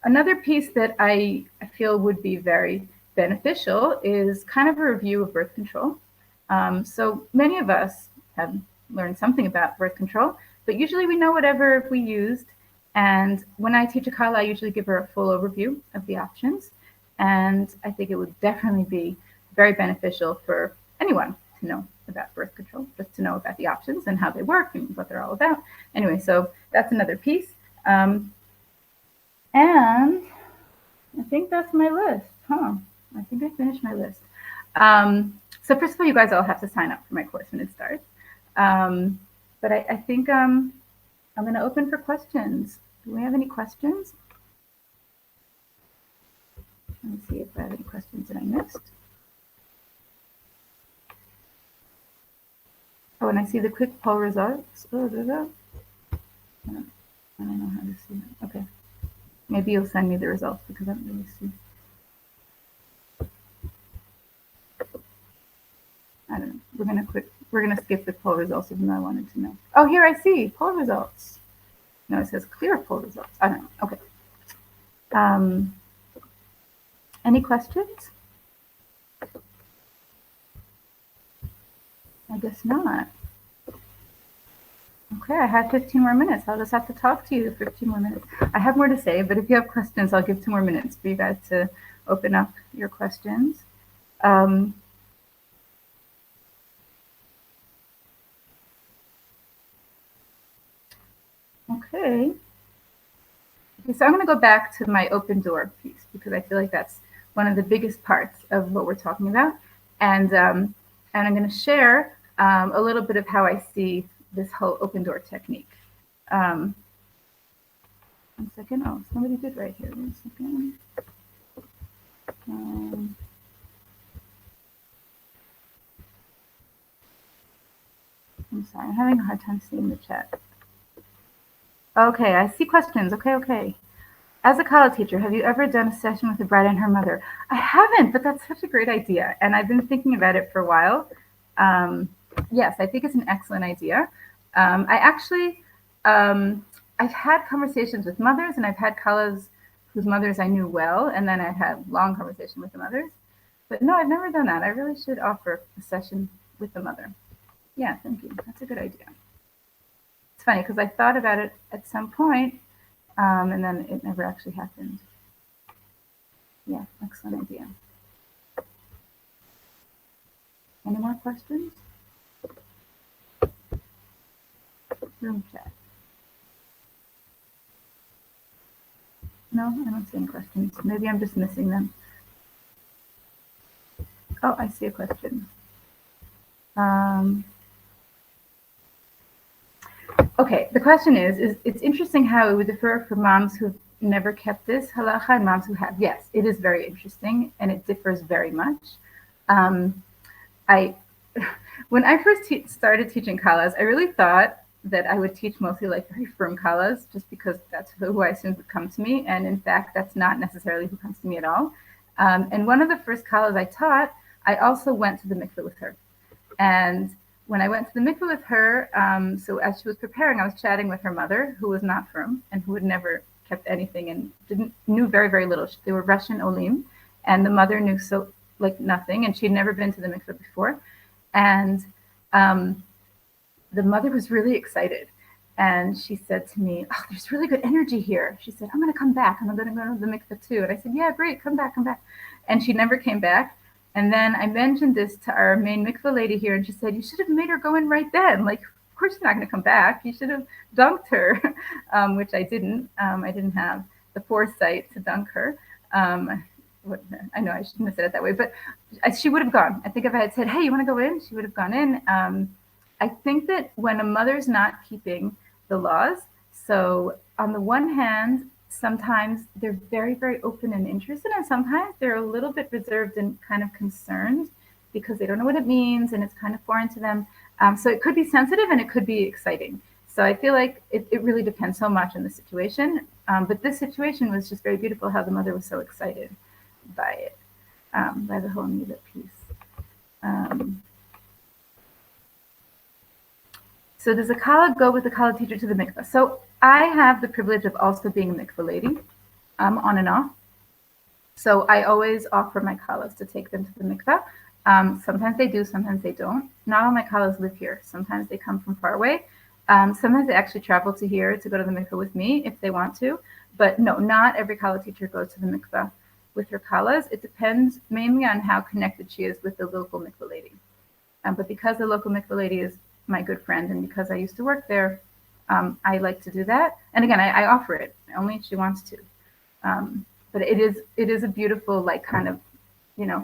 Another piece that I feel would be very beneficial is kind of a review of birth control. So many of us have learned something about birth control, but usually we know whatever we used. And when I teach a Kallah, I usually give her a full overview of the options. And I think it would definitely be very beneficial for anyone to know about birth control, just to know about the options and how they work and what they're all about. Anyway, so that's another piece. And I think that's my list. I think I finished my list. So first of all, you guys all have to sign up for my course when it starts. But I think I'm going to open for questions. Do we have any questions? Let me see if I have any questions that I missed. Oh, and I see the quick poll results. Oh, I don't know how to see that. Okay. Maybe you'll send me the results because I don't really see. I don't know. We're gonna skip the poll results even though I wanted to know. Oh, here I see poll results. No, it says clear poll results. I don't know. Okay. Any questions? I guess not. Okay, I have 15 more minutes. I'll just have to talk to you 15 more minutes. I have more to say, but if you have questions, I'll give 2 more minutes for you guys to open up your questions. Okay, so I'm going to go back to my open door piece because I feel like that's one of the biggest parts of what we're talking about. And I'm going to share a little bit of how I see this whole open door technique. 1 second. Oh, somebody did right here. 1 second. I'm sorry, I'm having a hard time seeing the chat. Okay, I see questions. Okay. As a Kallah teacher, have you ever done a session with a bride and her mother? I haven't, but that's such a great idea. And I've been thinking about it for a while. Yes, I think it's an excellent idea. I've had conversations with mothers, and I've had Kallahs whose mothers I knew well, and then I've had long conversation with the mothers. But no, I've never done that. I really should offer a session with the mother. Yeah, thank you. That's a good idea. It's funny because I thought about it at some point, and then it never actually happened. Yeah, excellent idea. Any more questions? Room chat. No, I don't see any questions. Maybe I'm just missing them. Oh, I see a question. Okay, the question is it's interesting how it would differ for moms who've never kept this halacha and moms who have. Yes, it is very interesting and it differs very much. I, when I first started teaching Kallahs, I really thought that I would teach mostly like very firm Kallahs just because that's who I assumed would come to me. And in fact, that's not necessarily who comes to me at all. And one of the first Kallahs I taught, I also went to the mikveh with her. And when I went to the mikveh with her, so as she was preparing, I was chatting with her mother, who was not firm and who had never kept anything and knew very, very little. They were Russian olim, and the mother knew so like nothing, and she'd never been to the mikveh before. And the mother was really excited. And she said to me, "Oh, there's really good energy here." She said, "I'm going to come back. I'm going to go to the mikveh too." And I said, "Yeah, great. Come back, come back." And she never came back. And then I mentioned this to our main mikveh lady here, and she said, "You should have made her go in right then. Like, of course she's not going to come back. You should have dunked her," which I didn't. I didn't have the foresight to dunk her. I know I shouldn't have said it that way, but she would have gone. I think if I had said, "Hey, you want to go in?" she would have gone in. I think that when a mother's not keeping the laws, so on the one hand, sometimes they're very, very open and interested, and sometimes they're a little bit reserved and kind of concerned because they don't know what it means and it's kind of foreign to them. So it could be sensitive and it could be exciting. So I feel like it really depends so much on the situation. But this situation was just very beautiful how the mother was so excited by it, by the whole Nida piece. So does a Kallah go with the Kallah teacher to the mikveh? So I have the privilege of also being a mikveh lady, on and off. So I always offer my Kallahs to take them to the mikveh. Sometimes they do, sometimes they don't. Not all my Kallahs live here. Sometimes they come from far away. Sometimes they actually travel to here to go to the mikveh with me if they want to. But no, not every Kallah teacher goes to the mikveh with her Kallahs. It depends mainly on how connected she is with the local mikveh lady. But because the local mikveh lady is my good friend, and because I used to work there, I like to do that. And again, I offer it only if she wants to. But it is a beautiful, like, kind of,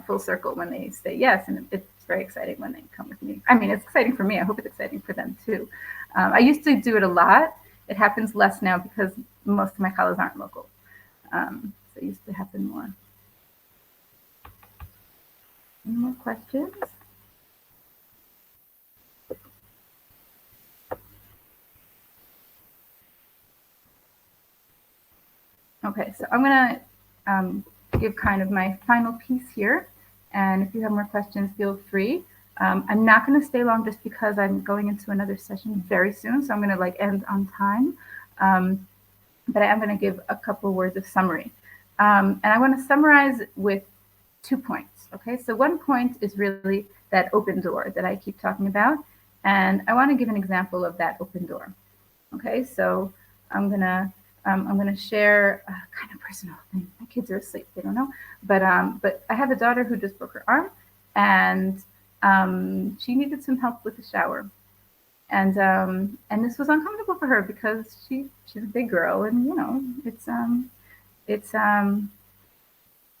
full circle when they say yes, and it's very exciting when they come with me. I mean, it's exciting for me. I hope it's exciting for them too. I used to do it a lot. It happens less now because most of my Kallahs aren't local. So it used to happen more. Any more questions? Okay, so I'm going to give kind of my final piece here. And if you have more questions, feel free. I'm not going to stay long just because I'm going into another session very soon. So I'm going to end on time. But I am going to give a couple words of summary. And I want to summarize with 2 points. Okay, so one point is really that open door that I keep talking about. And I want to give an example of that open door. Okay, so I'm going to share a kind of personal thing. My kids are asleep; they don't know. But I have a daughter who just broke her arm, and she needed some help with the shower. And this was uncomfortable for her because she's a big girl, and it's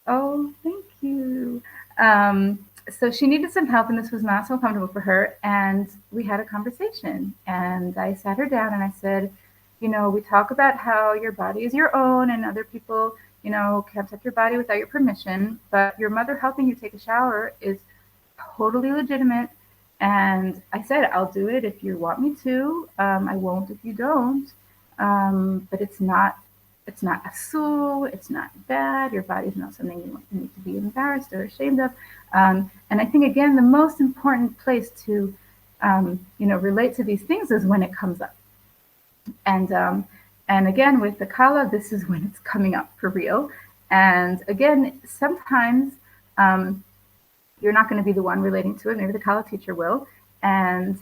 oh, thank you. So she needed some help, and this was not so comfortable for her. And we had a conversation, and I sat her down and I said, we talk about how your body is your own and other people, can't touch your body without your permission, but your mother helping you take a shower is totally legitimate. And I said, I'll do it if you want me to. I won't if you don't. But it's not asur, it's not bad. Your body's not something you need to be embarrassed or ashamed of. And I think, again, the most important place to, relate to these things is when it comes up. And again, with the Kallah, this is when it's coming up for real. And again, sometimes you're not going to be the one relating to it. Maybe the Kallah teacher will. And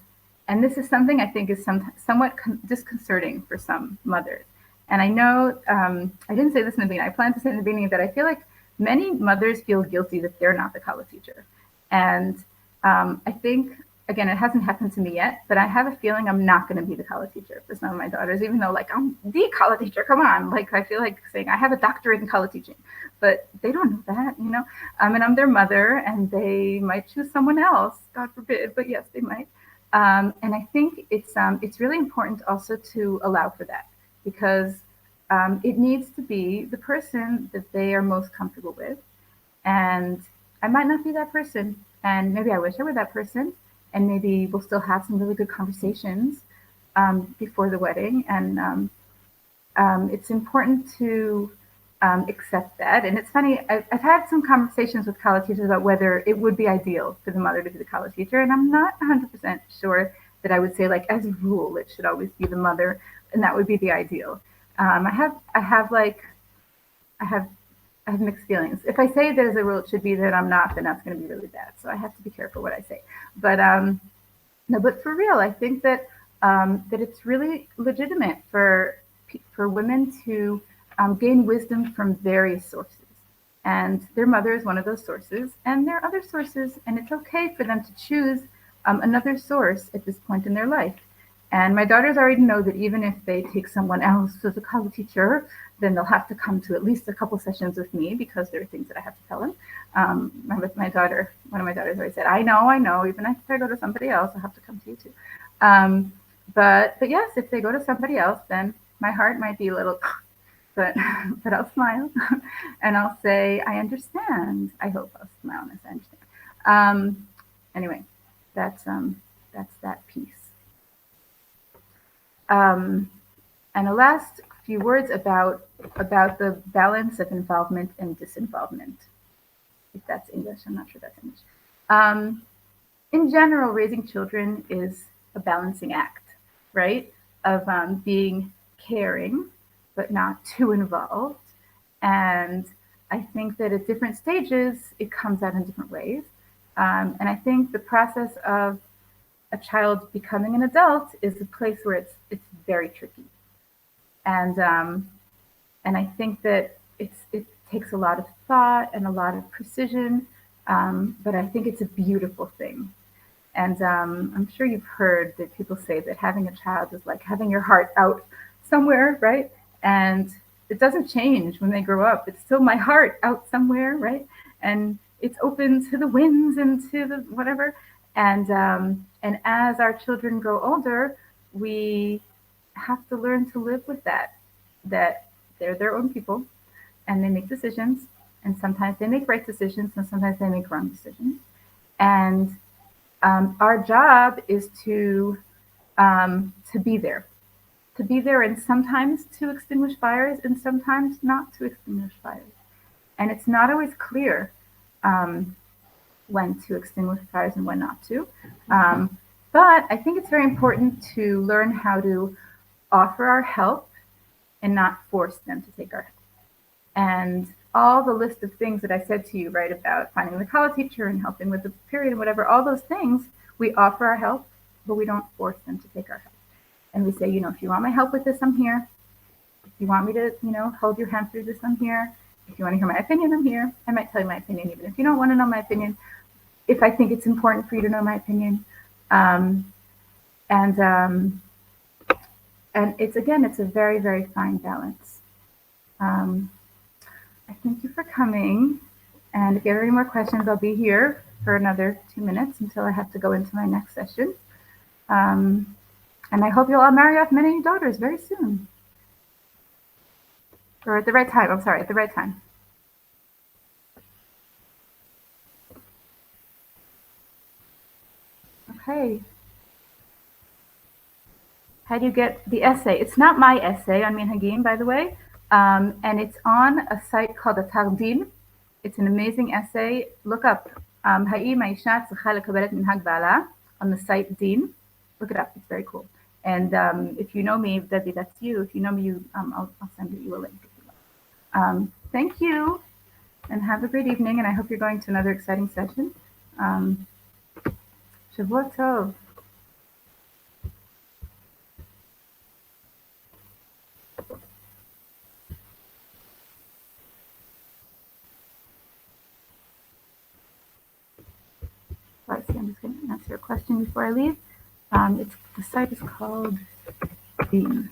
this is something I think is somewhat disconcerting for some mothers. And I know, I didn't say this in the beginning. I planned to say in the beginning that I feel like many mothers feel guilty that they're not the Kallah teacher. And I think, again, it hasn't happened to me yet, but I have a feeling I'm not going to be the Kallah teacher for some of my daughters, even though, like, I'm the Kallah teacher. Come on. Like, I feel like saying I have a doctorate in Kallah teaching, but they don't know that, you know? And I'm their mother, and they might choose someone else, God forbid, but yes, they might. And I think it's really important also to allow for that, because it needs to be the person that they are most comfortable with. And I might not be that person. And maybe I wish I were that person. And maybe we'll still have some really good conversations before the wedding. And it's important to accept that. And it's funny, I've had some conversations with college teachers about whether it would be ideal for the mother to be the college teacher. And I'm not 100% sure that I would say, like, as a rule, it should always be the mother. And that would be the ideal. I have I have mixed feelings. If I say there's a rule it should be that I'm not, then that's going to be really bad. So I have to be careful what I say. But no, but for real, I think that that it's really legitimate for women to gain wisdom from various sources. And their mother is one of those sources, and there are other sources, and it's okay for them to choose another source at this point in their life. And my daughters already know that even if they take someone else as a college teacher, then they'll have to come to at least a couple sessions with me, because there are things that I have to tell them. With my daughter, one of my daughters always said, I know, even if I go to somebody else, I'll have to come to you too. But yes, if they go to somebody else, then my heart might be a little, but I'll smile and I'll say, I understand. I hope I'll smile and say, I understand. Anyway, that's that piece. And the last few words about the balance of involvement and disinvolvement. If that's English, I'm not sure that's English. In general, raising children is a balancing act, right? Of being caring, but not too involved. And I think that at different stages, it comes out in different ways. And I think the process of a child becoming an adult is a place where it's very tricky. And I think that it takes a lot of thought and a lot of precision, but I think it's a beautiful thing. And I'm sure you've heard that people say that having a child is like having your heart out somewhere, right? And it doesn't change when they grow up. It's still my heart out somewhere, right? And it's open to the winds and to the whatever. And as our children grow older, we have to learn to live with that they're their own people, and they make decisions, and sometimes they make right decisions, and sometimes they make wrong decisions. And our job is be there, and sometimes to extinguish fires, and sometimes not to extinguish fires. And it's not always clear when to extinguish fires and when not to. But I think it's very important to learn how to offer our help and not force them to take our help. And all the list of things that I said to you, right, about finding the college teacher and helping with the period and whatever, all those things, we offer our help, but we don't force them to take our help. And we say, if you want my help with this, I'm here. If you want me to, hold your hand through this, I'm here. If you want to hear my opinion, I'm here. I might tell you my opinion, even if you don't want to know my opinion, if I think it's important for you to know my opinion. And it's a very, very fine balance. I thank you for coming. And if you have any more questions, I'll be here for another 2 minutes until I have to go into my next session. And I hope you'll all marry off many daughters very soon. Or at the right time. I'm sorry, at the right time. Okay. How do you get the essay? It's not my essay on Minhagim, by the way. And it's on a site called Atar Din. It's an amazing essay. Look up Ha'im Ha'isha Tzricha Lekabel Et Minhag Ba'ala on the site Din. Look it up. It's very cool. And if you know me, Debbie, that's you. If you know me, I'll send you a link. Thank you, and have a great evening. And I hope you're going to another exciting session. Shavua Tov. Right, answer a question before I leave. The site is called Beam.